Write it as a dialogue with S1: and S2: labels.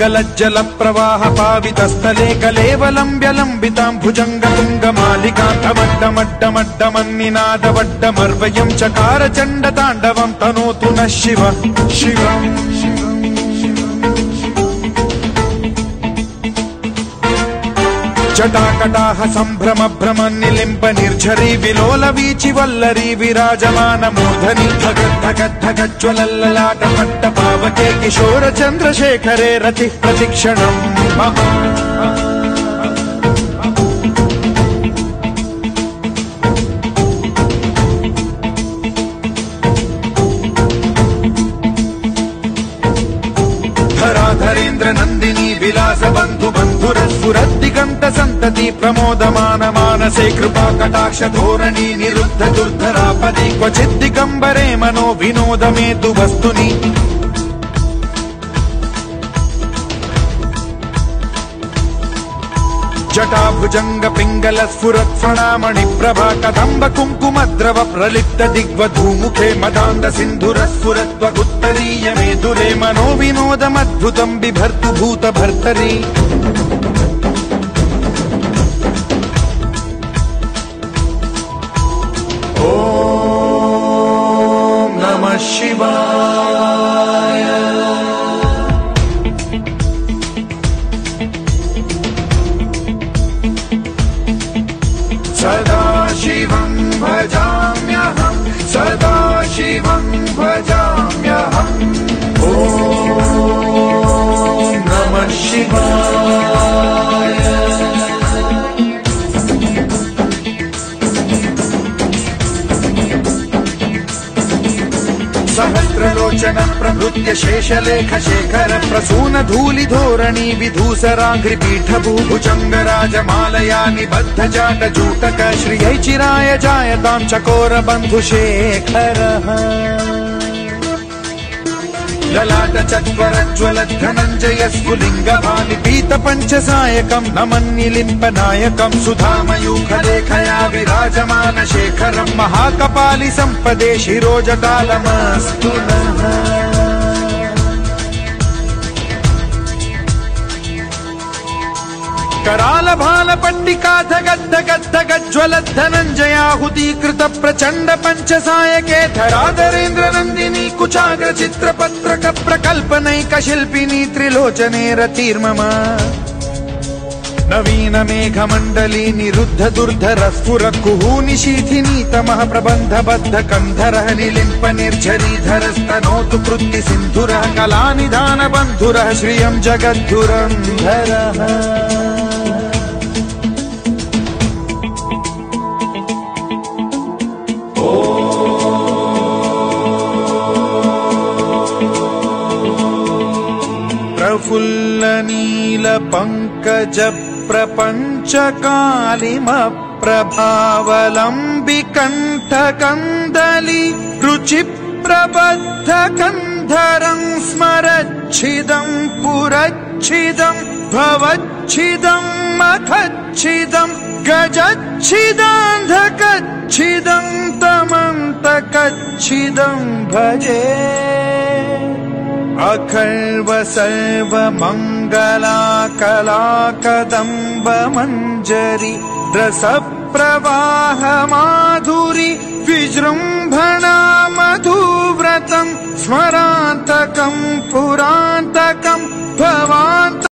S1: गलज्जल प्रवाह पावितस्थले कलेवलम्ब्य लम्बितां भुजङ्गतुङ्गमालिकान्तमड्डमड्डमड्डमन्निनादवड्डमर्वयं चकार चण्डताण्डवं तनोतु नः शिव शिवम् जटाकटाह सम्भ्रम भ्रम निलिम्ब निर्झरी विलोल वीचि वल्लरी विराजमान मूर्धनि धगद्धगद्धगज्ज्वलल्ललाट पट्ट पावके किशोर चन्द्रशेखरे रतिः प्रतिक्षणम् धरेन्द्र नन्दिनी विलास बन्धु बन्धुरस्फुरद्दिगन्त सन्तति प्रमोदमान मानसे कृपा कटाक्ष धोरणी निरुद्ध दुर्धरापदि क्वचित् दिगम्बरे मनो विनोद मेतु वस्तुनि जटाभुजंग पिंगल स्फुरत् फणामणि प्रभा कदम्ब कुङ्कुमद्रव प्रलिप्त दिग्वधूमुखे मदान्ध सिन्धुर स्फुरत्वगुत्तरीय मेदुरे मनो विनोदमद्भुतं बिभर्तु भूत भर्तरि ॐ नमः शिवाय सदा शिवं भजाम्यहं सदा शिवं भजाम्यहम् ॐ नमः शिवाय सहस्रलोचन प्रभृत्य शेषलेख शेखर प्रसून धूलि धोरणी विधूसराघ्रि पीठ भूभुजंगराजमालया निबद्ध जाट जूटक श्रियै चिराय जायतां चकोर बन्धु शेखरः ललाट चत्वरज्ज्वल धनञ्जय स्फुलिङ्ग भानि पीत पञ्चसायकं नमन्निलिम्ब नायकं सुधामयूखलेखया विराजमान शेखरं महाकपालि सम्पदे शिरोजटालमस्तु नः कराल भाल पट्टिका धगद्धगद्धगज्ज्वल धनञ्जयाहुतीकृत प्रचण्ड पञ्चसायके धराधरेन्द्र नन्दिनी कुचाग्र चित्रपत्रक प्रकल्पनैक शिल्पिनी त्रिलोचने रतिर्मम नवीन मेघमण्डली निरुद्ध दुर्धर स्फुर कुहूनि शीथिनी तमः प्रबन्ध बद्ध कन्धरः निलिम्प निर्झरीधरस्तनोतु कृत्ति सिन्धुरः कलानिधान बन्धुरः श्रियं जगद्धुरन्धरः प्रफुल्ल नील पंकज प्रपंच कालिम प्रभावलंबि कंठ कंदली रुचि प्रबद्ध कंधरं स्मरच्छिदं पुरच्छिदं भवच्छिदं मखच्छिदं गजच्छिदान्धकच्छिदं तमन्तकच्छिदं भजे अखर्व सर्व मंगला कला कदम्ब मंजरी रस प्रवाह माधुरी विजृंभणा मधुव्रतं स्मरान्तकं पुरान्तकं भवान्त